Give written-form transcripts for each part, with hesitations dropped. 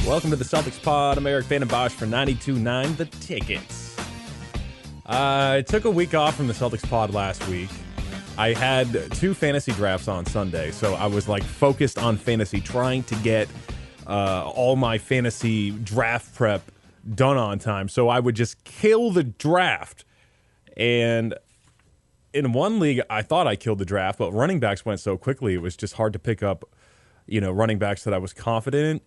Welcome to the Celtics pod. I'm Erik Vandenbossche for 92.9 The Tickets. I took a week off from the Celtics pod last week. I had 2 fantasy drafts on Sunday, so I was focused on fantasy, trying to get all my fantasy draft prep done on time, so I would just kill the draft. And in one league, I thought I killed the draft, but running backs went so quickly, it was just hard to pick up running backs that I was confident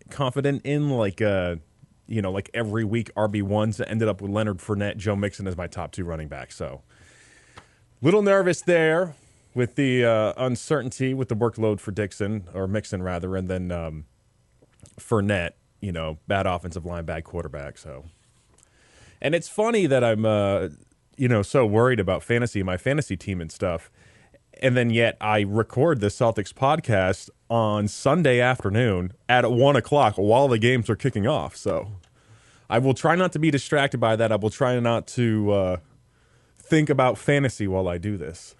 in, like every week RB1s. That ended up with Leonard Fournette, Joe Mixon as my top 2 running backs. So little nervous there with the uncertainty with the workload for Mixon rather, and then Fournette, bad offensive line, bad quarterback. So, and it's funny that I'm so worried about my fantasy team and stuff. And then yet I record the Celtics podcast on Sunday afternoon at 1 o'clock while the games are kicking off. So I will try not to be distracted by that. I will try not to think about fantasy while I do this.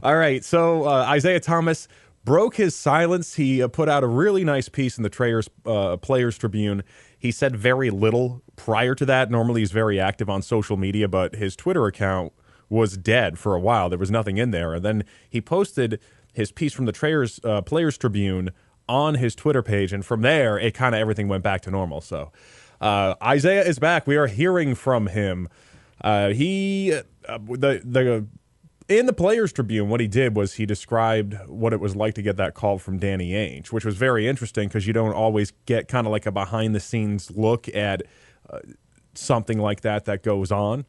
All right, so Isaiah Thomas broke his silence. He put out a really nice piece in the Players Tribune. He said very little prior to that. Normally he's very active on social media, but his Twitter account was dead for a while. There was nothing in there. And then he posted his piece from the Players Tribune on his Twitter page, and from there, it kind of everything went back to normal. So Isaiah is back. We are hearing from him. In the Players Tribune, what he did was he described what it was like to get that call from Danny Ainge, which was very interesting because you don't always get kind of like a behind-the-scenes look at something like that goes on.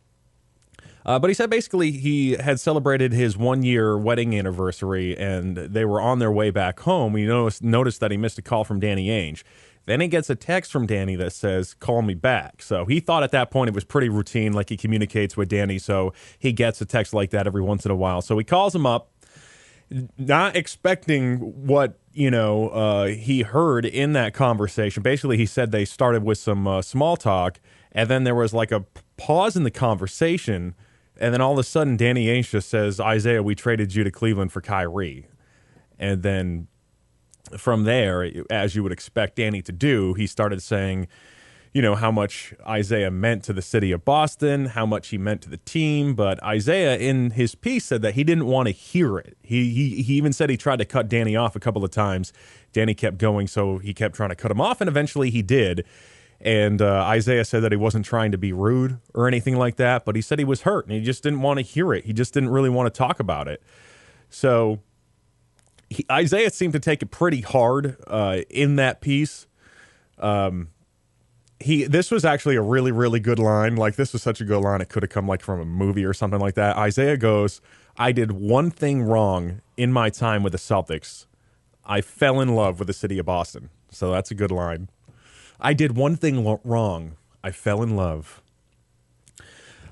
But he said basically he had celebrated his 1-year wedding anniversary, and they were on their way back home. He noticed that he missed a call from Danny Ainge. Then he gets a text from Danny that says, "Call me back." So he thought at that point it was pretty routine, like he communicates with Danny, so he gets a text like that every once in a while. So he calls him up, not expecting what he heard in that conversation. Basically, he said they started with some small talk, and then there was like a pause in the conversation. And then all of a sudden, Danny Ainge just says, "Isaiah, we traded you to Cleveland for Kyrie." And then from there, as you would expect Danny to do, he started saying, how much Isaiah meant to the city of Boston, how much he meant to the team. But Isaiah, in his piece, said that he didn't want to hear it. He even said he tried to cut Danny off a couple of times. Danny kept going, so he kept trying to cut him off, and eventually he did. And Isaiah said that he wasn't trying to be rude or anything like that, but he said he was hurt and he just didn't want to hear it. He just didn't really want to talk about it. So Isaiah seemed to take it pretty hard in that piece. This was actually a really, really good line. This was such a good line. It could have come from a movie or something like that. Isaiah goes, "I did one thing wrong in my time with the Celtics. I fell in love with the city of Boston." So that's a good line. I did one thing wrong. I fell in love.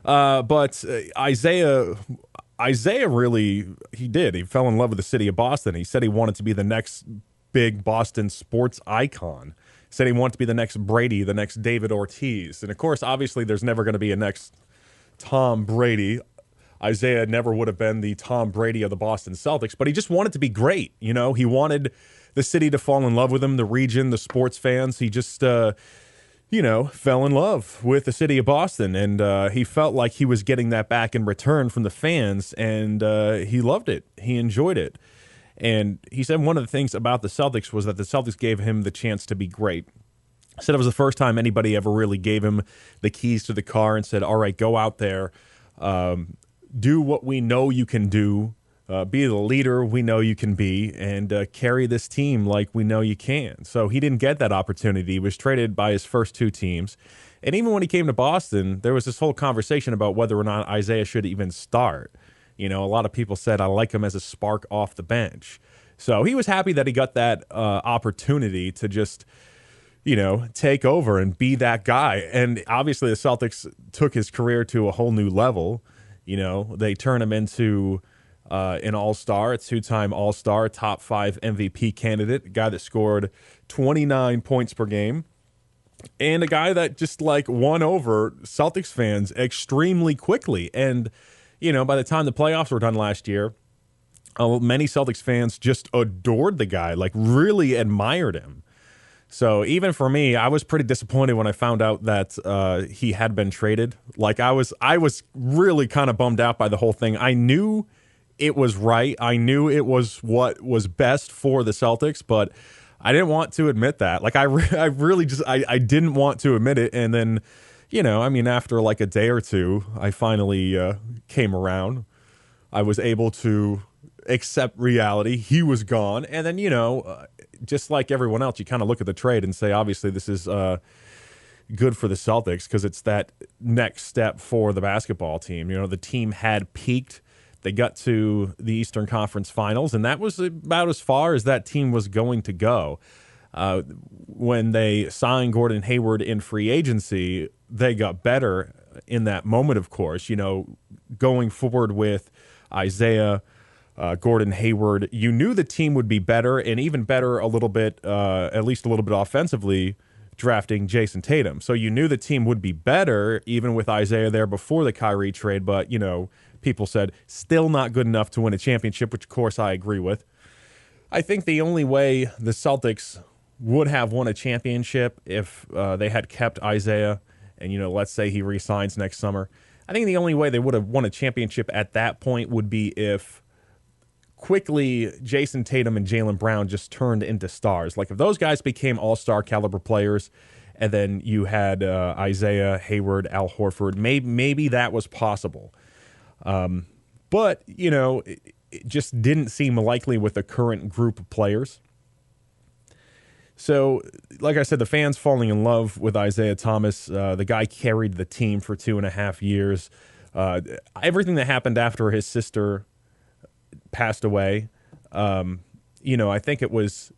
But Isaiah really, he did. He fell in love with the city of Boston. He said he wanted to be the next big Boston sports icon. He said he wanted to be the next Brady, the next David Ortiz. And, of course, obviously there's never going to be a next Tom Brady. Isaiah never would have been the Tom Brady of the Boston Celtics, but he just wanted to be great. He wanted the city to fall in love with him, the region, the sports fans. He just, fell in love with the city of Boston, and he felt like he was getting that back in return from the fans, and he loved it. He enjoyed it. And he said one of the things about the Celtics was that the Celtics gave him the chance to be great. He said it was the first time anybody ever really gave him the keys to the car and said, "All right, go out there, do what we know you can do, be the leader we know you can be, and carry this team like we know you can." So he didn't get that opportunity. He was traded by his first 2 teams. And even when he came to Boston, there was this whole conversation about whether or not Isaiah should even start. A lot of people said, "I like him as a spark off the bench." So he was happy that he got that opportunity to just, take over and be that guy. And obviously the Celtics took his career to a whole new level. They turned him into an all-star, a 2-time all-star, top 5 MVP candidate, a guy that scored 29 points per game, and a guy that just won over Celtics fans extremely quickly. And, by the time the playoffs were done last year, many Celtics fans just adored the guy, really admired him. So even for me, I was pretty disappointed when I found out that he had been traded. Like I was really kind of bummed out by the whole thing. I knew it was right. I knew it was what was best for the Celtics, but I didn't want to admit that. Like I really just I didn't want to admit it. And then, I mean, after like a day or two, I finally came around. I was able to accept reality. He was gone. And then, just like everyone else, you kind of look at the trade and say, obviously, this is good for the Celtics because it's that next step for the basketball team. The team had peaked. They got to the Eastern Conference Finals, and that was about as far as that team was going to go. When they signed Gordon Hayward in free agency, they got better in that moment, of course. Going forward with Isaiah, Gordon Hayward, you knew the team would be better, and even better a little bit, at least a little bit offensively, drafting Jason Tatum. So you knew the team would be better, even with Isaiah there before the Kyrie trade, but, people said still not good enough to win a championship, which, of course, I agree with. I think the only way the Celtics would have won a championship if they had kept Isaiah and, let's say he re-signs next summer. I think the only way they would have won a championship at that point would be if quickly Jason Tatum and Jaylen Brown just turned into stars. Like if those guys became all-star caliber players and then you had Isaiah, Hayward, Al Horford, maybe that was possible. But, it just didn't seem likely with the current group of players. So, like I said, the fans falling in love with Isaiah Thomas. The guy carried the team for 2.5 years. Everything that happened after his sister passed away, I think it was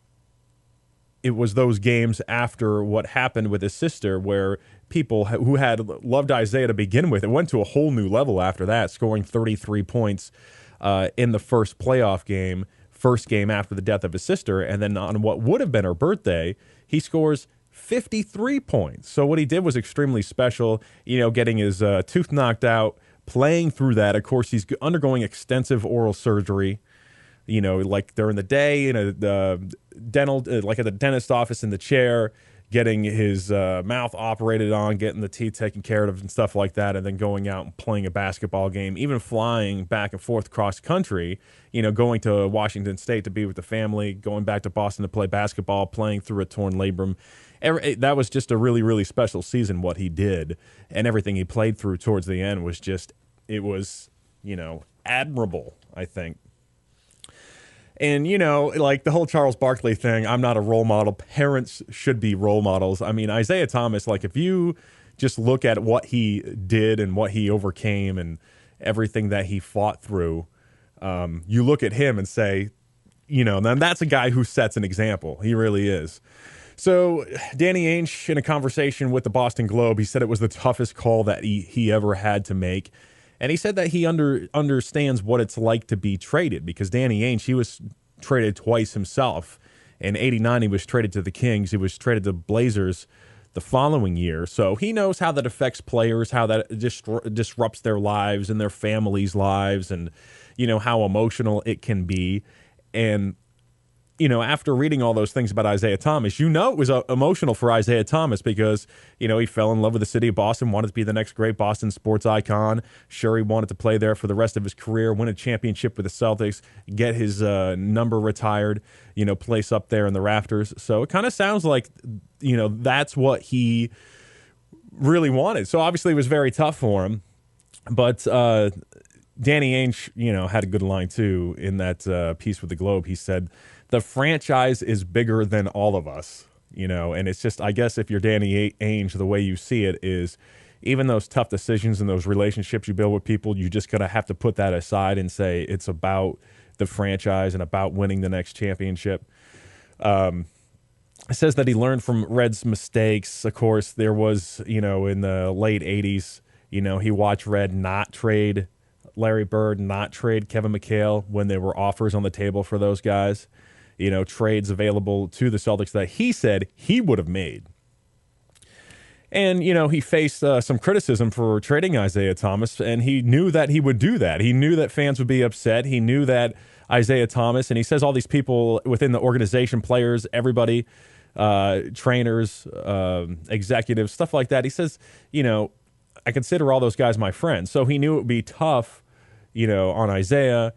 those games after what happened with his sister where people who had loved Isaiah to begin with, it went to a whole new level after that, scoring 33 points in the first playoff game, first game after the death of his sister. And then on what would have been her birthday, he scores 53 points. So what he did was extremely special, getting his tooth knocked out, playing through that. Of course, he's undergoing extensive oral surgery, like during the day, the dental, like at the dentist office in the chair, getting his mouth operated on, getting the teeth taken care of and stuff like that, and then going out and playing a basketball game, even flying back and forth cross country, going to Washington State to be with the family, going back to Boston to play basketball, playing through a torn labrum. That was just a really, really special season, what he did, and everything he played through towards the end was just, it was, admirable, I think. And, like the whole Charles Barkley thing, I'm not a role model. Parents should be role models. I mean, Isaiah Thomas, like if you just look at what he did and what he overcame and everything that he fought through, you look at him and say, then that's a guy who sets an example. He really is. So Danny Ainge, in a conversation with the Boston Globe, he said it was the toughest call that he ever had to make. And he said that he understands what it's like to be traded because Danny Ainge, he was traded twice himself. In '89, he was traded to the Kings. He was traded to Blazers the following year. So he knows how that affects players, how that disrupts their lives and their families' lives and, how emotional it can be. And, after reading all those things about Isaiah Thomas, it was emotional for Isaiah Thomas because, he fell in love with the city of Boston, wanted to be the next great Boston sports icon. Sure, he wanted to play there for the rest of his career, win a championship with the Celtics, get his number retired, place up there in the rafters. So it kind of sounds like, that's what he really wanted. So obviously it was very tough for him. But Danny Ainge, had a good line too in that piece with the Globe. He said, the franchise is bigger than all of us, and it's just, I guess if you're Danny Ainge, the way you see it is even those tough decisions and those relationships you build with people, you just gotta have to put that aside and say it's about the franchise and about winning the next championship. It says that he learned from Red's mistakes. Of course, there was, in the late 80s, he watched Red not trade Larry Bird, not trade Kevin McHale when there were offers on the table for those guys. Trades available to the Celtics that he said he would have made. And, he faced some criticism for trading Isaiah Thomas, and he knew that he would do that. He knew that fans would be upset. He knew that Isaiah Thomas, and he says all these people within the organization, players, everybody, trainers, executives, stuff like that. He says, I consider all those guys my friends. So he knew it would be tough, on Isaiah.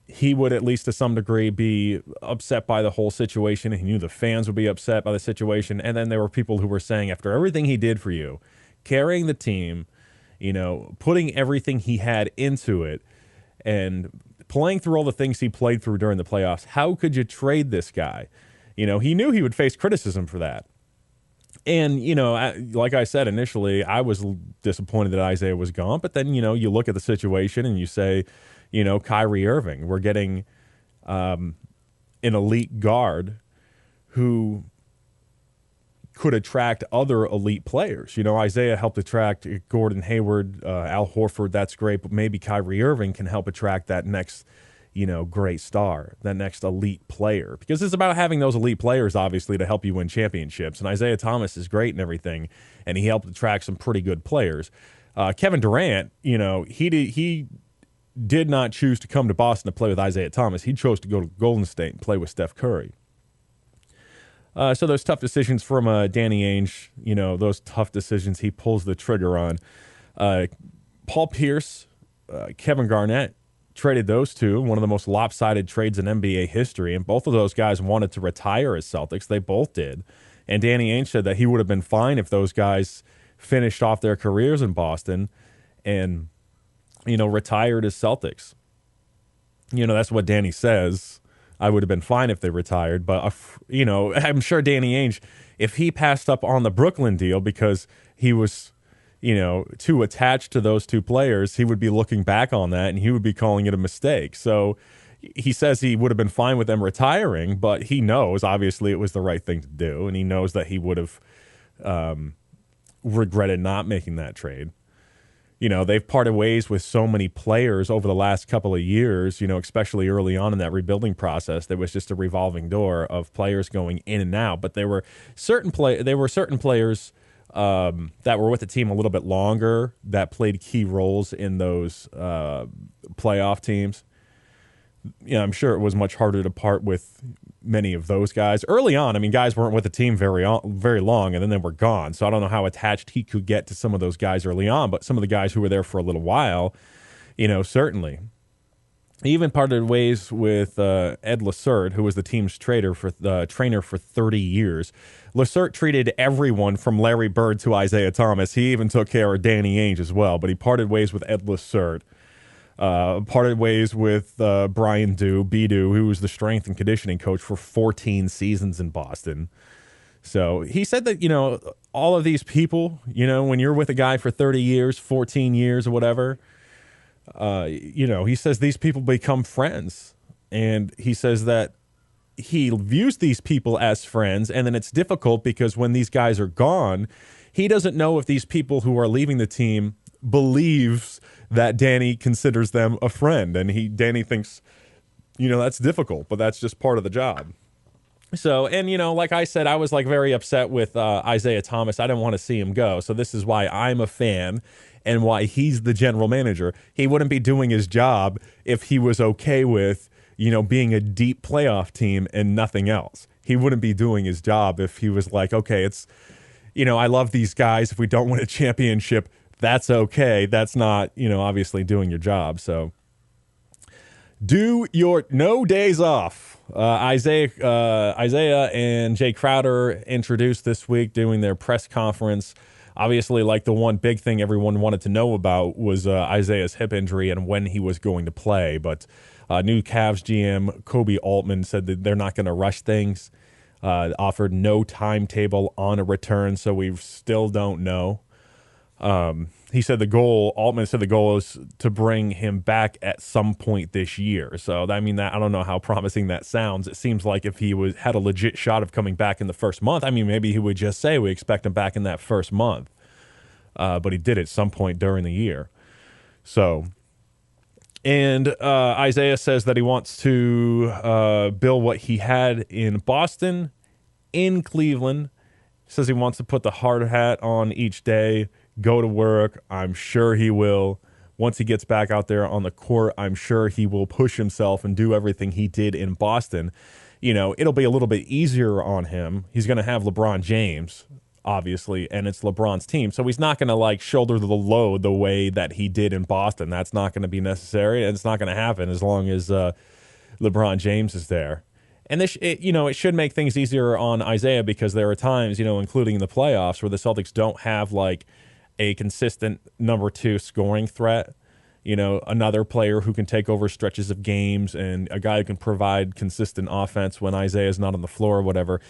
He would, at least to some degree, be upset by the whole situation. He knew the fans would be upset by the situation. And then there were people who were saying, after everything he did for you, carrying the team, putting everything he had into it, and playing through all the things he played through during the playoffs, how could you trade this guy? He knew he would face criticism for that. And, like I said initially, I was disappointed that Isaiah was gone. But then, you look at the situation and you say, Kyrie Irving, we're getting an elite guard who could attract other elite players. Isaiah helped attract Gordon Hayward, Al Horford. That's great. But maybe Kyrie Irving can help attract that next, great star, that next elite player. Because it's about having those elite players, obviously, to help you win championships. And Isaiah Thomas is great and everything, and he helped attract some pretty good players. Kevin Durant, he did not choose to come to Boston to play with Isaiah Thomas. He chose to go to Golden State and play with Steph Curry. So those tough decisions from Danny Ainge, those tough decisions he pulls the trigger on. Paul Pierce, Kevin Garnett, traded those two, one of the most lopsided trades in NBA history, and both of those guys wanted to retire as Celtics. They both did. And Danny Ainge said that he would have been fine if those guys finished off their careers in Boston and, retired as Celtics. That's what Danny says. I would have been fine if they retired. But, I'm sure Danny Ainge, if he passed up on the Brooklyn deal because he was too attached to those two players, he would be looking back on that and he would be calling it a mistake. So he says he would have been fine with them retiring, but he knows, obviously, it was the right thing to do. And he knows that he would have regretted not making that trade. They've parted ways with so many players over the last couple of years, especially early on in that rebuilding process. There was just a revolving door of players going in and out. But there were certain players that were with the team a little bit longer that played key roles in those playoff teams. I'm sure it was much harder to part with many of those guys. Early on, guys weren't with the team very long, and then they were gone. So I don't know how attached he could get to some of those guys early on, but some of the guys who were there for a little while, certainly. He even parted ways with Ed Lacerte, who was the team's trainer for 30 years. Lacerte treated everyone from Larry Bird to Isaiah Thomas. He even took care of Danny Ainge as well, but he parted ways with Ed Lacerte. Parted ways with Brian Bidu, who was the strength and conditioning coach for 14 seasons in Boston. So he said that, all of these people, when you're with a guy for 30 years, 14 years or whatever, he says these people become friends. And he says that he views these people as friends, and then it's difficult because when these guys are gone, he doesn't know if these people who are leaving the team believes that Danny considers them a friend. And Danny thinks, that's difficult, but that's just part of the job. So, and, like I said, I was very upset with Isaiah Thomas. I didn't want to see him go. So this is why I'm a fan and why he's the general manager. He wouldn't be doing his job if he was okay with, being a deep playoff team and nothing else. He wouldn't be doing his job if he was like, okay, it's, I love these guys. If we don't win a championship, that's okay. That's not, obviously doing your job. So do your no days off. Isaiah and Jay Crowder introduced this week doing their press conference. Obviously, the one big thing everyone wanted to know about was Isaiah's hip injury and when he was going to play. But new Cavs GM Kobe Altman said that they're not going to rush things. Offered no timetable on a return, so we still don't know. Altman said the goal is to bring him back at some point this year. So, I don't know how promising that sounds. It seems like if he had a legit shot of coming back in the first month, maybe he would just say we expect him back in that first month. But he did at some point during the year. So, and Isaiah says that he wants to build what he had in Boston, in Cleveland. Says he wants to put the hard hat on each day, go to work. I'm sure he will. Once he gets back out there on the court, I'm sure he will push himself and do everything he did in Boston. it'll be a little bit easier on him. He's going to have LeBron James, obviously, and it's LeBron's team. So he's not going to like shoulder the load the way that he did in Boston. That's not going to be necessary, and it's not going to happen as long as LeBron James is there. And it should make things easier on Isaiah because there are times, including in the playoffs, where the Celtics don't have like a consistent number 2 scoring threat. Another player who can take over stretches of games and a guy who can provide consistent offense when Isaiah's not on the floor or whatever.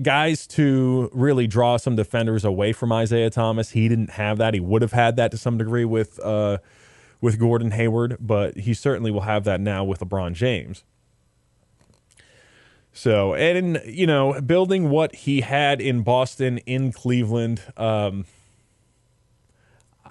Guys to really draw some defenders away from Isaiah Thomas. He didn't have that. He would have had that to some degree with Gordon Hayward, but he certainly will have that now with LeBron James. So, and, building what he had in Boston, in Cleveland,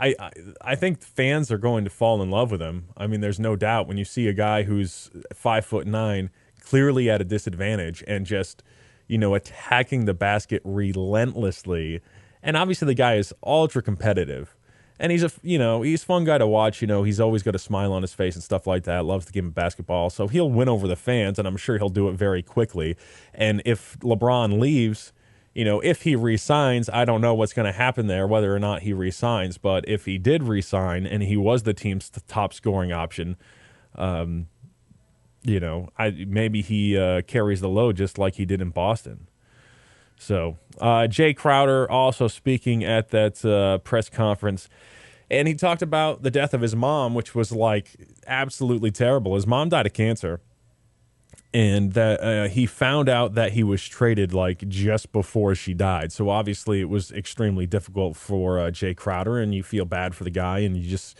I think fans are going to fall in love with him. I mean, there's no doubt when you see a guy who's 5'9", clearly at a disadvantage and just, attacking the basket relentlessly. And obviously the guy is ultra competitive. And he's he's a fun guy to watch. He's always got a smile on his face and stuff like that. Loves the game of basketball. So he'll win over the fans, and I'm sure he'll do it very quickly. And if LeBron leaves, if he re-signs, I don't know what's going to happen there, whether or not he re-signs. But if he did re-sign and he was the team's top scoring option, maybe he carries the load just like he did in Boston. So Jay Crowder also speaking at that press conference, and he talked about the death of his mom, which was like absolutely terrible. His mom died of cancer, and that he found out that he was traded like just before she died. So obviously it was extremely difficult for Jay Crowder, and you feel bad for the guy, and you just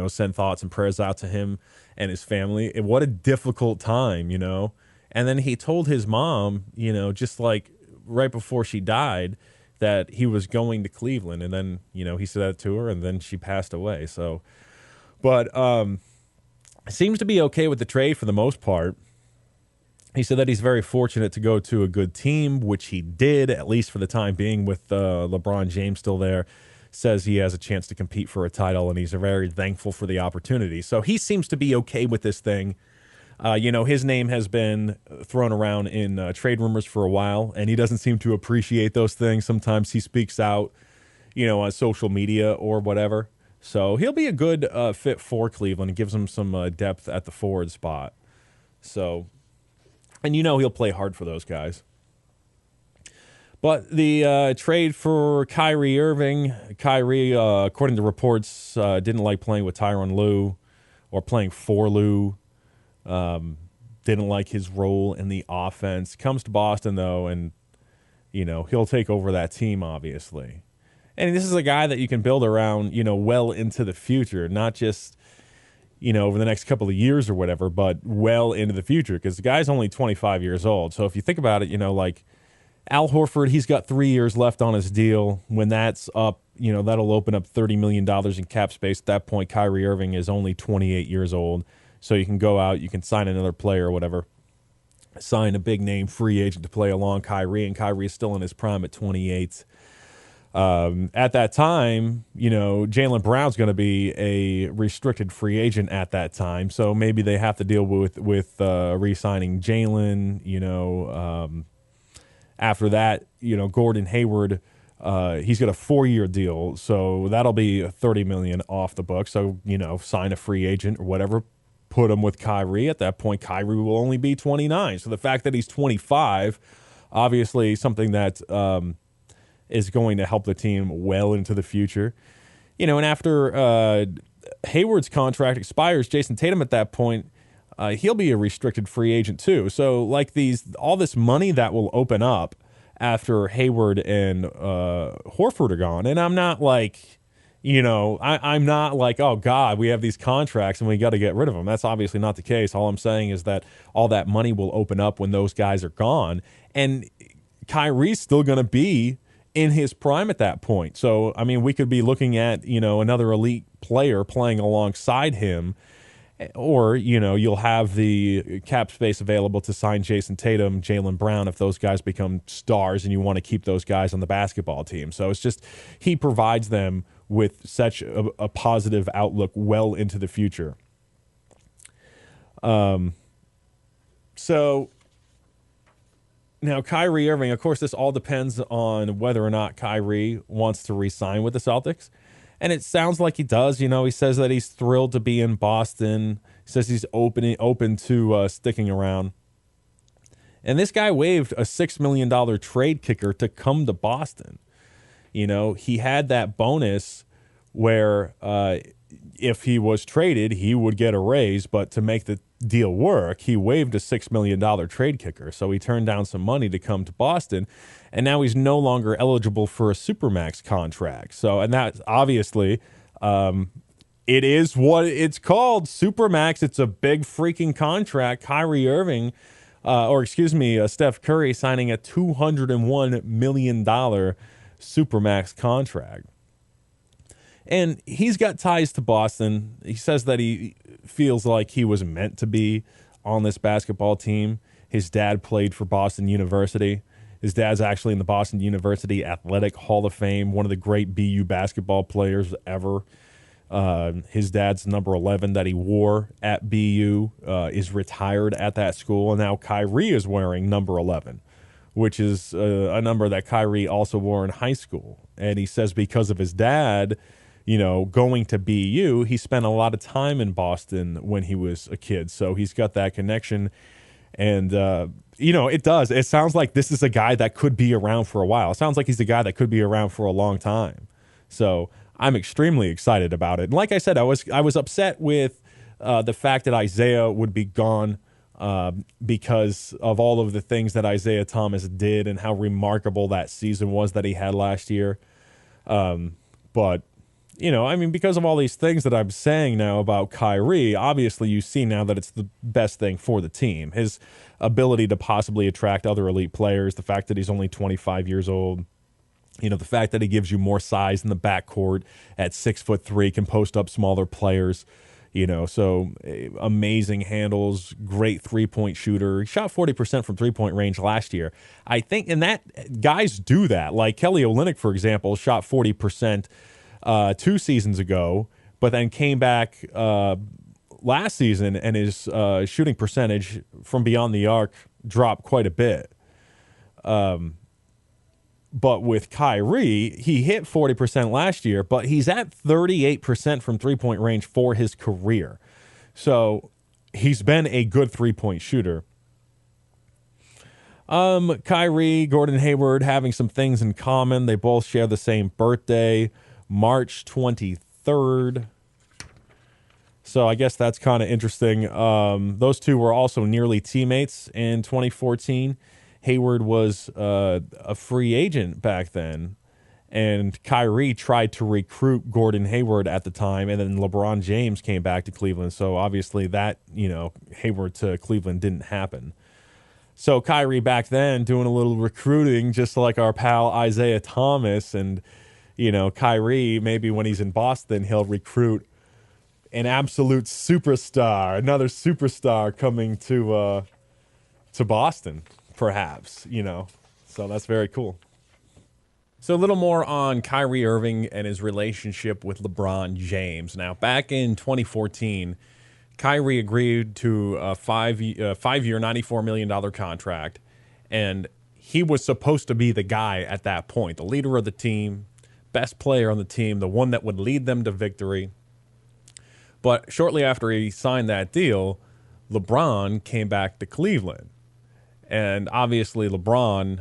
send thoughts and prayers out to him and his family. And what a difficult time, And then he told his mom, just like right before she died, that he was going to Cleveland, and then he said that to her, and then she passed away. So, but seems to be okay with the trade for the most part. He said that he's very fortunate to go to a good team, which he did, at least for the time being, with LeBron James still there. Says he has a chance to compete for a title, and he's very thankful for the opportunity. So he seems to be okay with this thing. His name has been thrown around in trade rumors for a while, and he doesn't seem to appreciate those things. Sometimes he speaks out, on social media or whatever. So he'll be a good fit for Cleveland. It gives him some depth at the forward spot. So, and he'll play hard for those guys. But the trade for Kyrie Irving, according to reports, didn't like playing with Tyronn Lue or playing for Lue. Didn't like his role in the offense. Comes to Boston, though, and, he'll take over that team, obviously. And this is a guy that you can build around, well into the future, not just, over the next couple of years or whatever, but well into the future, because the guy's only 25 years old. So if you think about it, like Al Horford, he's got 3 years left on his deal. When that's up, that'll open up $30 million in cap space. At that point, Kyrie Irving is only 28 years old. So you can go out, you can sign another player or whatever, sign a big-name free agent to play along Kyrie, and Kyrie is still in his prime at 28. At that time, Jaylen Brown's going to be a restricted free agent at that time, so maybe they have to deal with re-signing Jaylen. After that, Gordon Hayward, he's got a 4-year deal, so that'll be $30 million off the book. So sign a free agent or whatever. Put him with Kyrie. At that point, Kyrie will only be 29. So the fact that he's 25, obviously something that is going to help the team well into the future. And after Hayward's contract expires, Jason Tatum at that point, he'll be a restricted free agent too. So like all this money that will open up after Hayward and Horford are gone. And I'm not like, I'm not like, oh, God, we have these contracts and we got to get rid of them. That's obviously not the case. All I'm saying is that all that money will open up when those guys are gone. And Kyrie's still going to be in his prime at that point. So, I mean, we could be looking at, another elite player playing alongside him. Or, you'll have the cap space available to sign Jason Tatum, Jaylen Brown, if those guys become stars and you want to keep those guys on the basketball team. So it's just he provides them with such a positive outlook well into the future. So Now, Kyrie Irving, of course, this all depends on whether or not Kyrie wants to re-sign with the Celtics. And it sounds like he does. You know, he says that he's thrilled to be in Boston. He says he's open to sticking around. And this guy waived a $6 million trade kicker to come to Boston. You know, he had that bonus where if he was traded, he would get a raise. But to make the deal work, he waived a $6 million trade kicker. So he turned down some money to come to Boston. And now he's no longer eligible for a Supermax contract. So, and that's obviously, it is what it's called, Supermax. It's a big freaking contract. Kyrie Irving, Steph Curry signing a $201 million Supermax contract. And he's got ties to Boston. He says that he feels like he was meant to be on this basketball team. His dad played for Boston University. His dad's actually in the Boston University Athletic Hall of Fame, one of the great BU basketball players ever. His dad's number 11 that he wore at BU is retired at that school. And now Kyrie is wearing number 11, which is a number that Kyrie also wore in high school. And he says because of his dad, you know, going to BU, he spent a lot of time in Boston when he was a kid. So he's got that connection. And, you know, it sounds like this is a guy that could be around for a while. It sounds like he's a guy that could be around for a long time. So I'm extremely excited about it. And like I said, I was upset with the fact that Isaiah would be gone because of all of the things that Isaiah Thomas did and how remarkable that season was that he had last year. But, you know, I mean, because of all these things that I'm saying now about Kyrie, obviously you see now that it's the best thing for the team. His ability to possibly attract other elite players, the fact that he's only 25 years old, you know, the fact that he gives you more size in the backcourt at 6'3", can post up smaller players, you know, so amazing handles, great three-point shooter. He shot 40% from three-point range last year. I think, and that guys do that. Like Kelly Olynyk, for example, shot 40% 2 seasons ago, but then came back last season and his shooting percentage from beyond the arc dropped quite a bit. But with Kyrie, he hit 40% last year, but he's at 38% from three-point range for his career. So he's been a good three-point shooter. Kyrie, Gordon Hayward having some things in common. They both share the same birthday, March 23rd. So I guess that's kind of interesting. Those two were also nearly teammates in 2014. Hayward was a free agent back then, and Kyrie tried to recruit Gordon Hayward at the time, and then LeBron James came back to Cleveland. So obviously that, you know, Hayward to Cleveland didn't happen. So Kyrie back then doing a little recruiting, just like our pal Isaiah Thomas, and, you know, Kyrie, maybe when he's in Boston, he'll recruit an absolute superstar, another superstar coming to Boston. Perhaps, you know, so that's very cool. So a little more on Kyrie Irving and his relationship with LeBron James. Now, back in 2014, Kyrie agreed to a five-year, $94 million contract, and he was supposed to be the guy at that point, the leader of the team, best player on the team, the one that would lead them to victory. But shortly after he signed that deal, LeBron came back to Cleveland. And obviously LeBron,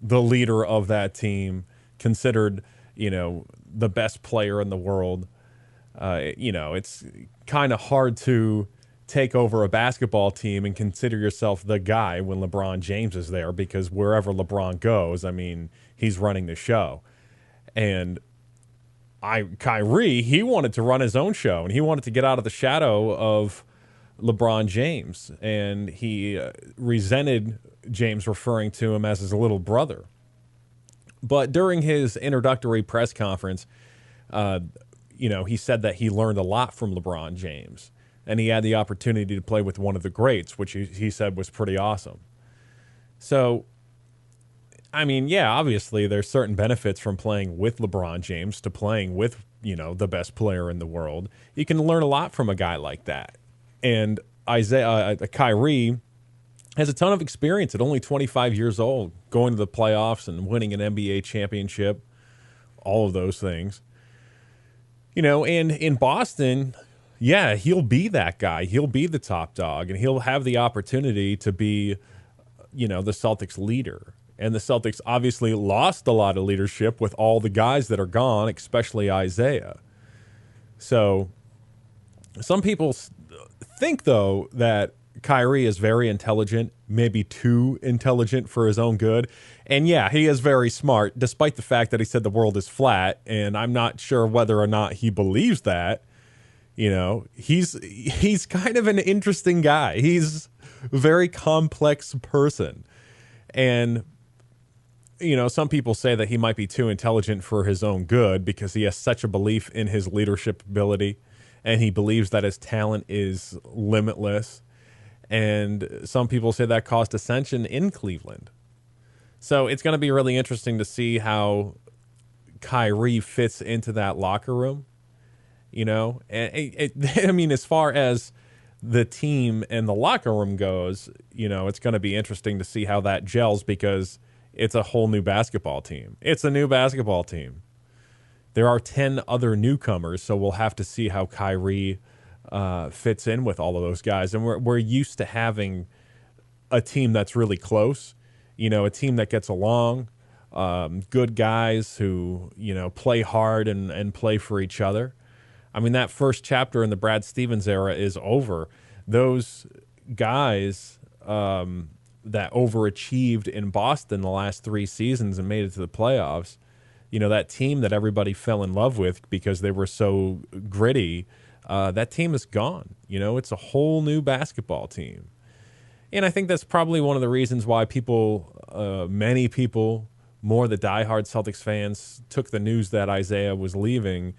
the leader of that team, considered, you know, the best player in the world. You know, it's kind of hard to take over a basketball team and consider yourself the guy when LeBron James is there, because wherever LeBron goes, I mean, he's running the show. And Kyrie, he wanted to run his own show, and he wanted to get out of the shadow of LeBron James, and he resented James referring to him as his little brother. But during his introductory press conference, you know, he said that he learned a lot from LeBron James, and he had the opportunity to play with one of the greats, which he said was pretty awesome. So, I mean, yeah, obviously there's certain benefits from playing with LeBron James to playing with, you know, the best player in the world. You can learn a lot from a guy like that. And Kyrie has a ton of experience at only 25 years old, going to the playoffs and winning an NBA championship, all of those things. And in Boston, yeah, he'll be that guy. He'll be the top dog, and he'll have the opportunity to be, the Celtics leader. And the Celtics obviously lost a lot of leadership with all the guys that are gone, especially Isaiah. So some people think, though, that Kyrie is very intelligent, maybe too intelligent for his own good. And yeah, he is very smart, despite the fact that he said the world is flat. And I'm not sure whether or not he believes that. He's kind of an interesting guy. He's a very complex person. And, some people say that he might be too intelligent for his own good because he has such a belief in his leadership ability. And he believes that his talent is limitless. And some people say that caused dissension in Cleveland. So it's going to be really interesting to see how Kyrie fits into that locker room. And as far as the team and the locker room goes, it's going to be interesting to see how that gels because it's a whole new basketball team. It's a new basketball team. There are 10 other newcomers, so we'll have to see how Kyrie fits in with all of those guys. And we're used to having a team that's really close, a team that gets along, good guys who, play hard and play for each other. I mean, that first chapter in the Brad Stevens era is over. Those guys that overachieved in Boston the last 3 seasons and made it to the playoffs, that team that everybody fell in love with because they were so gritty, that team is gone. It's a whole new basketball team. And I think that's probably one of the reasons why many people, more the diehard Celtics fans, took the news that Isaiah was leaving.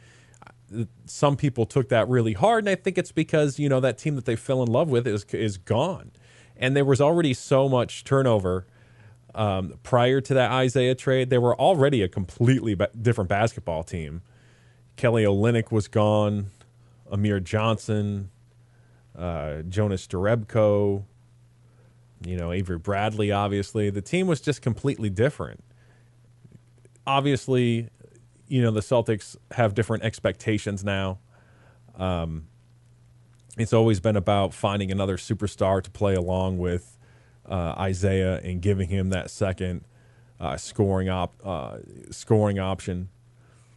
Some people took that really hard, and I think it's because, that team that they fell in love with is gone. And there was already so much turnover prior to that Isaiah trade. They were already a completely different basketball team. Kelly Olynyk was gone. Amir Johnson, Jonas Jerebko, Avery Bradley, obviously. The team was just completely different. Obviously, the Celtics have different expectations now. It's always been about finding another superstar to play along with Isaiah and giving him that second scoring option.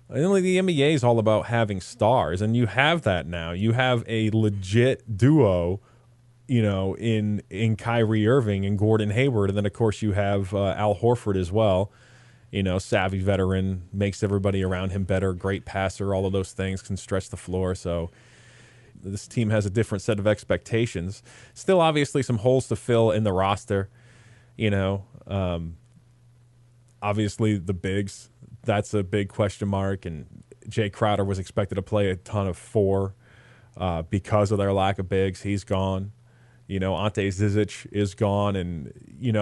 And the NBA is all about having stars, and you have that now. You have a legit duo, in Kyrie Irving and Gordon Hayward, and then of course you have Al Horford as well. Savvy veteran, makes everybody around him better, great passer, all of those things, can stretch the floor. So this team has a different set of expectations. Still, obviously, some holes to fill in the roster. Obviously, the bigs, that's a big question mark. And Jay Crowder was expected to play a ton of 4 because of their lack of bigs. He's gone. Ante Zizic is gone. And,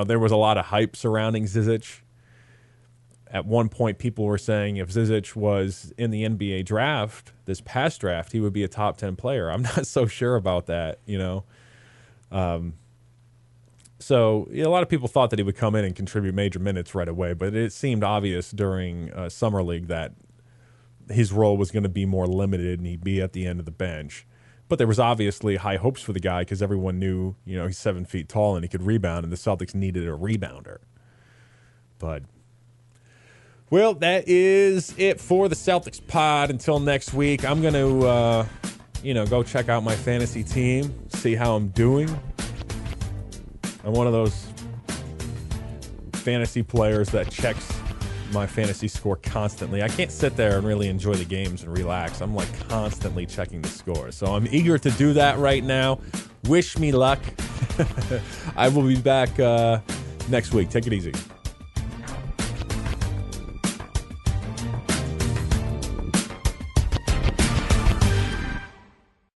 there was a lot of hype surrounding Zizic. At one point, people were saying if Zizic was in the NBA draft, this past draft, he would be a top 10 player. I'm not so sure about that, So a lot of people thought that he would come in and contribute major minutes right away, but it seemed obvious during Summer League that his role was going to be more limited and he'd be at the end of the bench. But there was obviously high hopes for the guy because everyone knew, he's 7 feet tall and he could rebound, and the Celtics needed a rebounder. But... well, that is it for the Celtics pod. Until next week, I'm going to, go check out my fantasy team, see how I'm doing. I'm one of those fantasy players that checks my fantasy score constantly. I can't sit there and really enjoy the games and relax. I'm constantly checking the score. So I'm eager to do that right now. Wish me luck. I will be back next week. Take it easy.